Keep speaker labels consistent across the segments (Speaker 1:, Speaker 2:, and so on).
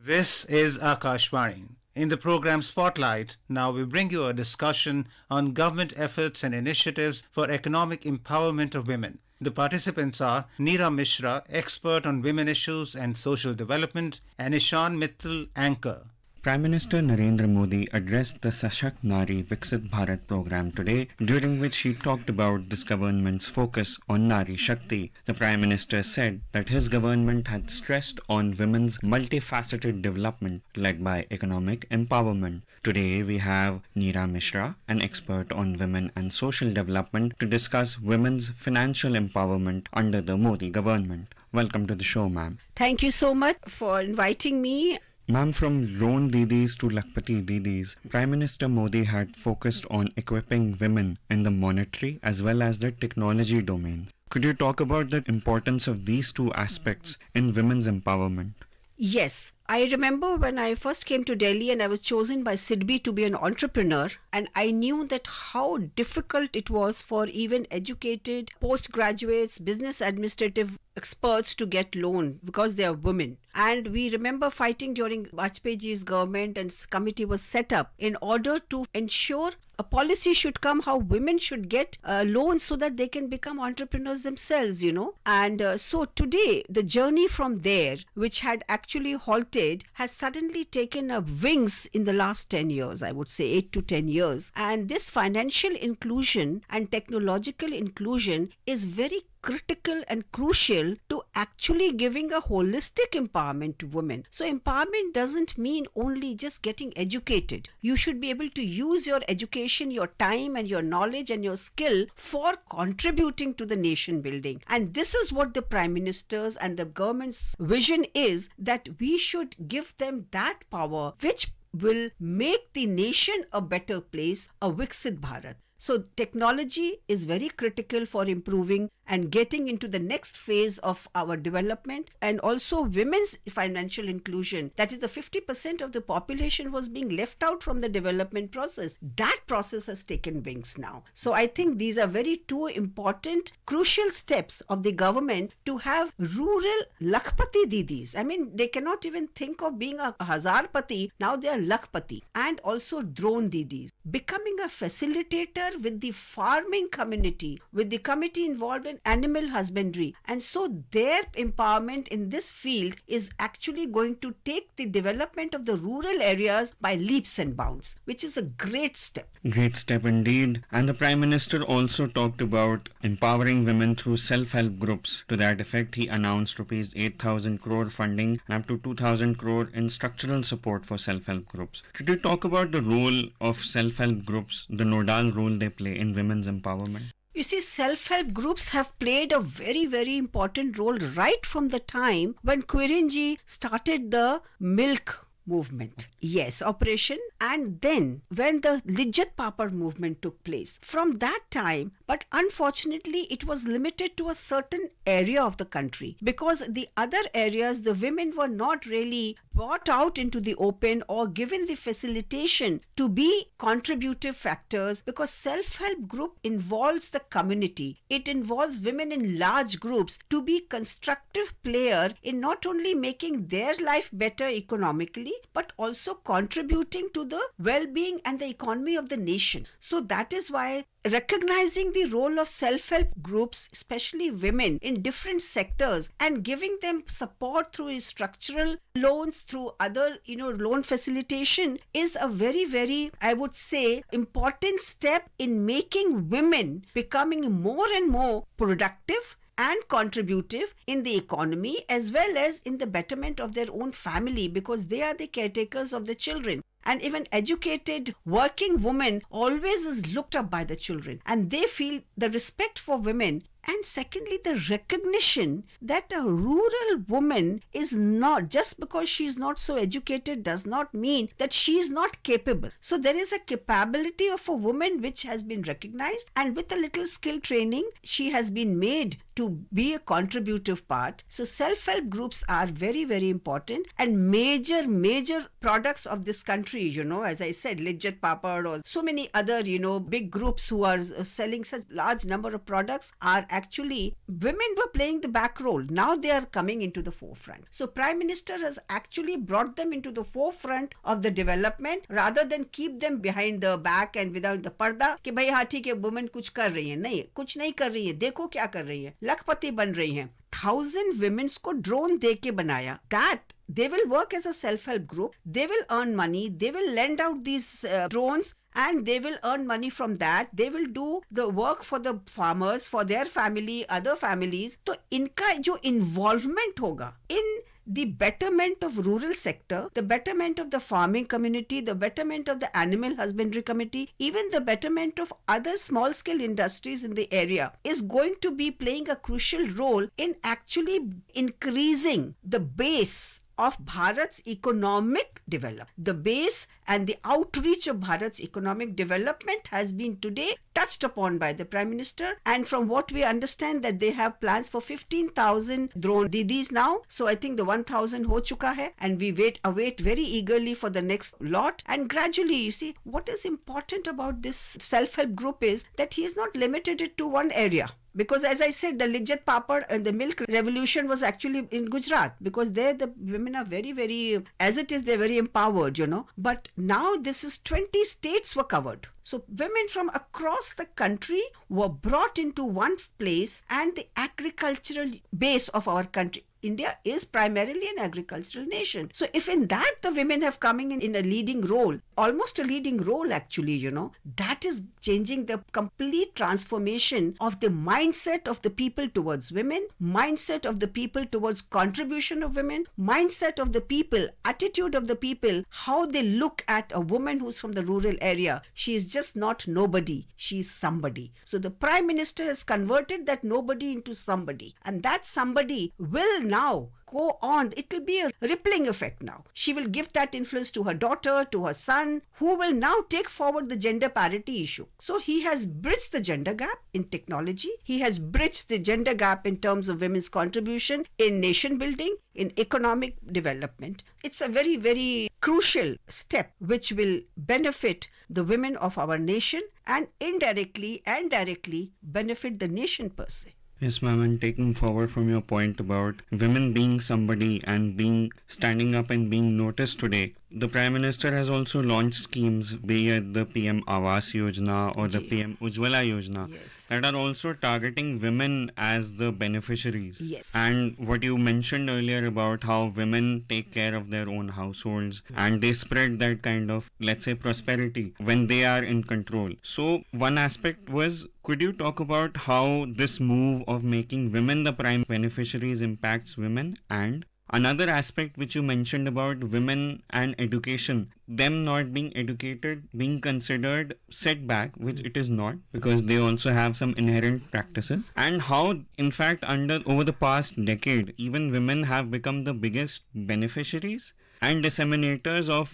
Speaker 1: This is Akashvani. In the program Spotlight, now we bring you a discussion on government efforts and initiatives for economic empowerment of women. The participants are Neera Mishra, expert on women issues and social development, and Ishan Mittal, anchor.
Speaker 2: Prime Minister Narendra Modi addressed the Sashakt Nari Viksit Bharat program today, during which he talked about this government's focus on Nari Shakti. The Prime Minister said that his government had stressed on women's multifaceted development led by economic empowerment. Today we have Neera Mishra, an expert on women and social development, to discuss women's financial empowerment under the Modi government. Welcome to the show, ma'am.
Speaker 3: Thank you so much for inviting me.
Speaker 2: Ma'am, from drone Didis to Lakpati Didis, Prime Minister Modi had focused on equipping women in the monetary as well as the technology domain. Could you talk about the importance of these two aspects in women's empowerment?
Speaker 3: Yes, I remember when I first came to Delhi and I was chosen by SIDBI to be an entrepreneur, and I knew that how difficult it was for even educated postgraduates, business administrative experts to get loan because they are women. And we remember fighting during Vajpayee's government, and committee was set up in order to ensure a policy should come how women should get loans so that they can become entrepreneurs themselves, And so today, the journey from there, which had actually halted, has suddenly taken up wings in the last 10 years, I would say 8 to 10 years. And this financial inclusion and technological inclusion is very critical and crucial to actually giving a holistic empowerment to women. So empowerment doesn't mean only just getting educated. You should be able to use your education, your time and your knowledge and your skill for contributing to the nation building. And this is what the Prime Minister's and the government's vision is, that we should give them that power which will make the nation a better place, a Viksit Bharat. So technology is very critical for improving and getting into the next phase of our development, and also women's financial inclusion. That is, the 50% of the population was being left out from the development process. That process has taken wings now. So I think these are very two important, crucial steps of the government to have rural Lakhpati Didis. I mean, they cannot even think of being a Hazarpati. Now they are Lakhpati. And also drone Didis. Becoming a facilitator with the farming community, with the committee involved in animal husbandry. And so their empowerment in this field is actually going to take the development of the rural areas by leaps and bounds, which is a great step.
Speaker 2: Great step indeed. And the Prime Minister also talked about empowering women through self-help groups. To that effect, he announced rupees 8,000 crore funding and up to 2,000 crore in structural support for self-help groups. Could you talk about the role of self-help groups, the nodal role they play in women's empowerment?
Speaker 3: You see, self-help groups have played a very, very important role right from the time when Quirinji started the milk movement. Yes, operation. And then when the Lijjat Papad movement took place, from that time, but unfortunately it was limited to a certain area of the country, because the other areas, the women were not really brought out into the open or given the facilitation to be contributive factors, because self-help group involves the community. It involves women in large groups to be constructive player in not only making their life better economically, but also contributing to the well-being and the economy of the nation. So that is why recognizing the role of self-help groups, especially women in different sectors, and giving them support through structural loans, through other loan facilitation, is a very, very, I would say, important step in making women becoming more and more productive and contributive in the economy as well as in the betterment of their own family, because they are the caretakers of the children. And even educated working women always is looked up by the children, and they feel the respect for women. And secondly, the recognition that a rural woman is not, just because she is not so educated does not mean that she is not capable. So there is a capability of a woman which has been recognized, and with a little skill training, she has been made to be a contributive part. So self-help groups are very, very important, and major products of this country, as I said, Lijjat Papad or so many other, big groups who are selling such large number of products are actually, women were playing the back role. Now they are coming into the forefront. So Prime Minister has actually brought them into the forefront of the development rather than keep them behind the back and without the पर्दा कि भाई हाँ ठीक है women कुछ कर रही है, नहीं कुछ नहीं कर रही है, देखो क्या कर रही है, लखपति बन रही हैं. 1,000 women को ड्रोन दे के बनाया. That they will work as a self-help group, they will earn money, they will lend out these drones and they will earn money from that. They will do the work for the farmers, for their family, other families. तो इनका जो involvement होगा in the betterment of rural sector, the betterment of the farming community, the betterment of the animal husbandry community, even the betterment of other small scale industries in the area is going to be playing a crucial role in actually increasing the base of Bharat's economic development. The base and the outreach of Bharat's economic development has been today touched upon by the Prime Minister, and from what we understand that they have plans for 15,000 drone didis now. So I think the 1,000 ho chuka hai, and we await very eagerly for the next lot. And gradually, you see, what is important about this self-help group is that he is not limited it to one area. Because as I said, the Lijjat Papad and the milk revolution was actually in Gujarat, because there the women are very, very, as it is, they're very empowered, you know. But now this is 20 states were covered. So women from across the country were brought into one place, and the agricultural base of our country, India is primarily an agricultural nation. So if in that the women have coming in a leading role, almost a leading role actually, you know, that is changing the complete transformation of the mindset of the people towards women, mindset of the people towards contribution of women, mindset of the people, attitude of the people, how they look at a woman who's from the rural area. She is just not nobody, she is somebody. So the Prime Minister has converted that nobody into somebody, and that somebody will now go on. It will be a rippling effect now. She will give that influence to her daughter, to her son, who will now take forward the gender parity issue. So he has bridged the gender gap in technology. He has bridged the gender gap in terms of women's contribution in nation building, in economic development. It's a very, very crucial step which will benefit the women of our nation and indirectly and directly benefit the nation per se.
Speaker 2: Yes, ma'am, and taking forward from your point about women being somebody and standing up and being noticed today, the Prime Minister has also launched schemes, be it the PM Awas Yojana or the PM Ujjwala Yojana,
Speaker 3: yes,
Speaker 2: that are also targeting women as the beneficiaries.
Speaker 3: Yes.
Speaker 2: And what you mentioned earlier about how women take care of their own households and they spread that kind of, let's say, prosperity when they are in control. So one aspect was, could you talk about how this move of making women the prime beneficiaries impacts women? And another aspect which you mentioned about women and education, them not being educated, being considered setback, which it is not, because they also have some inherent practices, and how in fact over the past decade, even women have become the biggest beneficiaries and disseminators of,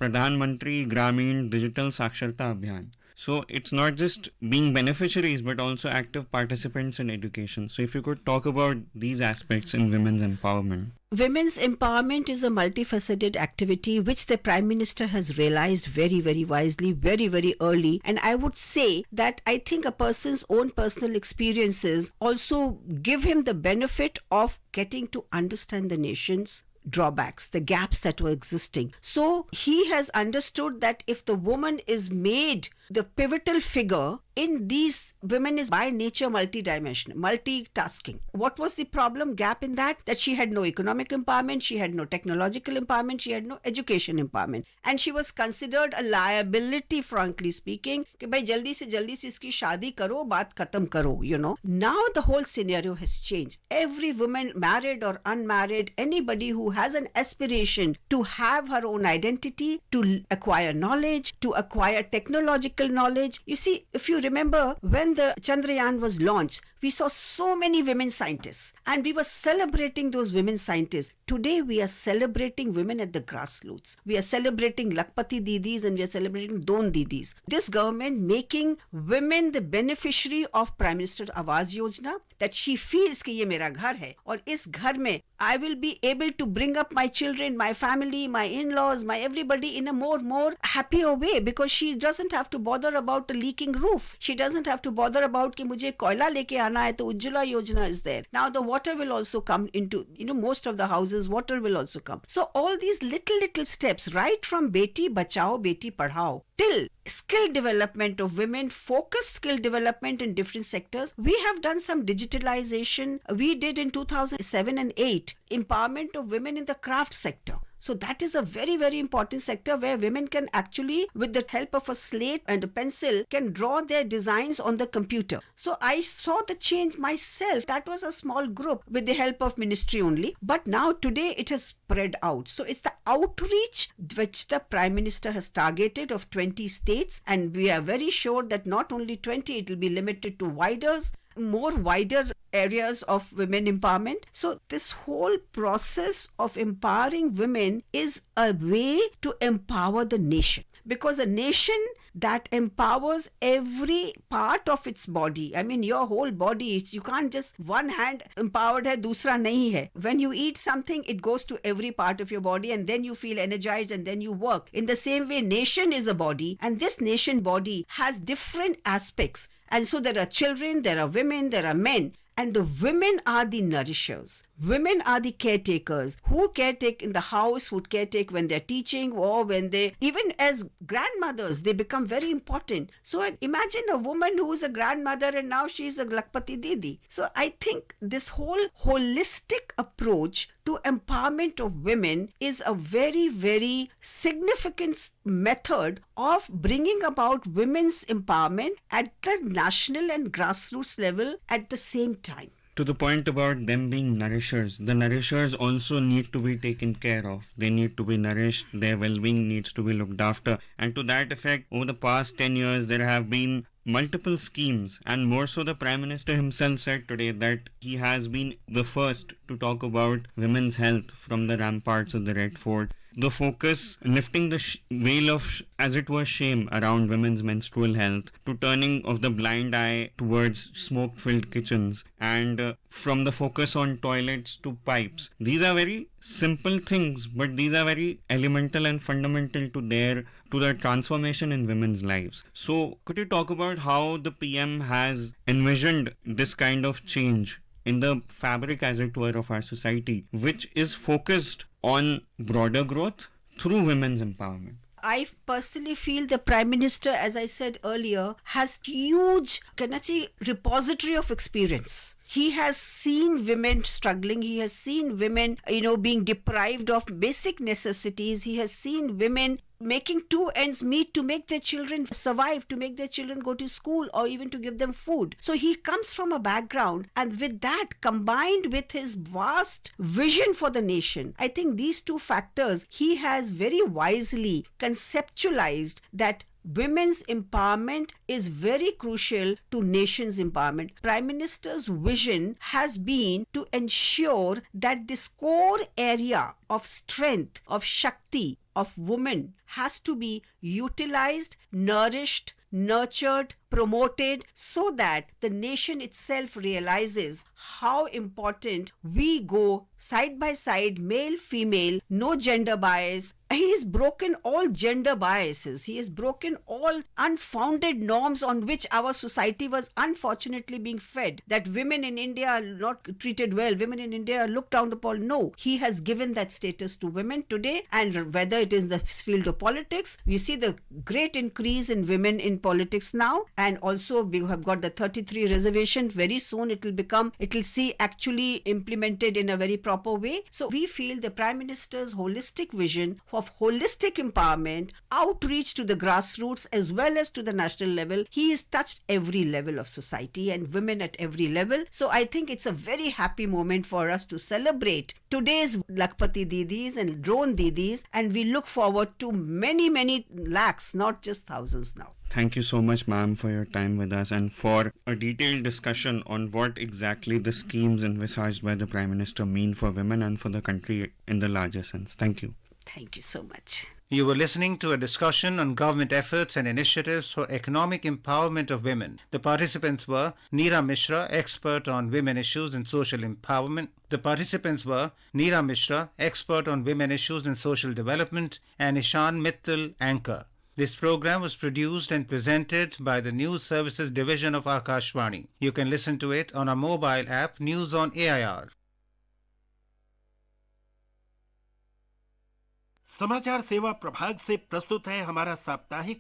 Speaker 2: Pradhan Mantri Gramin Digital Saksharta Abhiyan. So it's not just being beneficiaries, but also active participants in education. So if you could talk about these aspects in women's empowerment.
Speaker 3: Women's empowerment is a multifaceted activity which the Prime Minister has realized very, very wisely, very, very early. And I would say that I think a person's own personal experiences also give him the benefit of getting to understand the nation's drawbacks, the gaps that were existing. So he has understood that if the woman is made the pivotal figure in these, women is by nature multidimensional, multitasking. What was the gap in that? That she had no economic empowerment, she had no technological empowerment, she had no education empowerment. And she was considered a liability, frankly speaking, कि भाई जल्दी से इसकी शादी करो, बात खत्म करो, Now the whole scenario has changed. Every woman, married or unmarried, anybody who has an aspiration to have her own identity, to acquire knowledge, to acquire technological knowledge. You see, if you remember when the Chandrayaan was launched, we saw so many women scientists and we were celebrating those women scientists. Today we are celebrating women at the grassroots. We are celebrating Lakpati Didis and we are celebrating Don Didis. This government making women the beneficiary of Prime Minister Awas Yojana, that she feels कि ये मेरा घर है और इस घर में I will be able to bring up my children, my family, my in-laws, my everybody in a more happier way, because she doesn't have to bother about a leaking roof. She doesn't have to bother about कि मुझे कोयला लेके आना जाना है तो Ujjwala Yojana is there. Now the water will also come into, most of the houses, water will also come. So all these little steps, right from Beti Bachao, Beti Padhao, till skill development of women, focused skill development in different sectors. We have done some digitalization. We did in 2007 and 8 empowerment of women in the craft sector. So that is a very, very important sector where women can actually, with the help of a slate and a pencil, can draw their designs on the computer. So I saw the change myself. That was a small group with the help of ministry only. But now today it has spread out. So it's the outreach which the Prime Minister has targeted of 20 states. And we are very sure that not only 20, it will be limited to wider areas of women empowerment. So this whole process of empowering women is a way to empower the nation, because a nation that empowers every part of its body, I mean your whole body, you can't just one hand empowered hai dusra nahi hai. When you eat something, it goes to every part of your body and then you feel energized and then you work. In the same way, nation is a body, and this nation body has different aspects. And so there are children, there are women, there are men. And the women are the nourishers. Women are the caretakers who caretake in the house, who caretake when they're teaching, or when they, even as grandmothers, they become very important. So imagine a woman who is a grandmother and now she's a Lakpati Didi. So I think this whole holistic approach to empowerment of women is a very, very significant method of bringing about women's empowerment at the national and grassroots level at the same time.
Speaker 2: To the point about them being nourishers, the nourishers also need to be taken care of. They need to be nourished, their well-being needs to be looked after. And to that effect, over the past 10 years, there have been multiple schemes, and more so the Prime Minister himself said today that he has been the first to talk about women's health from the ramparts of the Red Fort. The focus lifting the veil of, as it were, shame around women's menstrual health, to turning of the blind eye towards smoke-filled kitchens, and from the focus on toilets to pipes. These are very simple things, but these are very elemental and fundamental to the transformation in women's lives. So could you talk about how the PM has envisioned this kind of change in the fabric, as it were, of our society, which is focused on broader growth through women's empowerment?
Speaker 3: I personally feel the Prime Minister, as I said earlier, has huge repository of experience. He has seen women struggling. He has seen women, being deprived of basic necessities. He has seen women making two ends meet to make their children survive, to make their children go to school, or even to give them food. So he comes from a background, and with that combined with his vast vision for the nation, I think these two factors, he has very wisely conceptualized that women's empowerment is very crucial to nation's empowerment. Prime Minister's vision has been to ensure that this core area of strength, of Shakti, of women has to be utilized, nourished, nurtured, promoted, so that the nation itself realizes how important we go side by side, male, female, no gender bias. He has broken all gender biases. He has broken all unfounded norms on which our society was unfortunately being fed, that women in India are not treated well, women in India are looked down upon. No, he has given that status to women today, and whether it is the field of politics, we see the great increase in women in politics now, and also we have got the 33 reservation. Very soon it will see actually implemented in a very proper way. So we feel the Prime Minister's holistic vision of holistic empowerment, outreach to the grassroots as well as to the national level, he has touched every level of society and women at every level. So I think it's a very happy moment for us to celebrate today's Lakpati Didis and drone Didis, and we look forward to many, many lakhs, not just thousands now.
Speaker 2: Thank you so much, ma'am, for your time with us and for a detailed discussion on what exactly the schemes envisaged by the Prime Minister mean for women and for the country in the larger sense. Thank you.
Speaker 3: Thank you so much.
Speaker 1: You were listening to a discussion on government efforts and initiatives for economic empowerment of women. The participants were Neera Mishra, expert on women issues and social empowerment. And Ishan Mittal, anchor. This program was produced and presented by the News Services Division of Akashvani. You can listen to it on our mobile app News on AIR.
Speaker 4: समाचार सेवा प्रभाग से प्रस्तुत है हमारा साप्ताहिक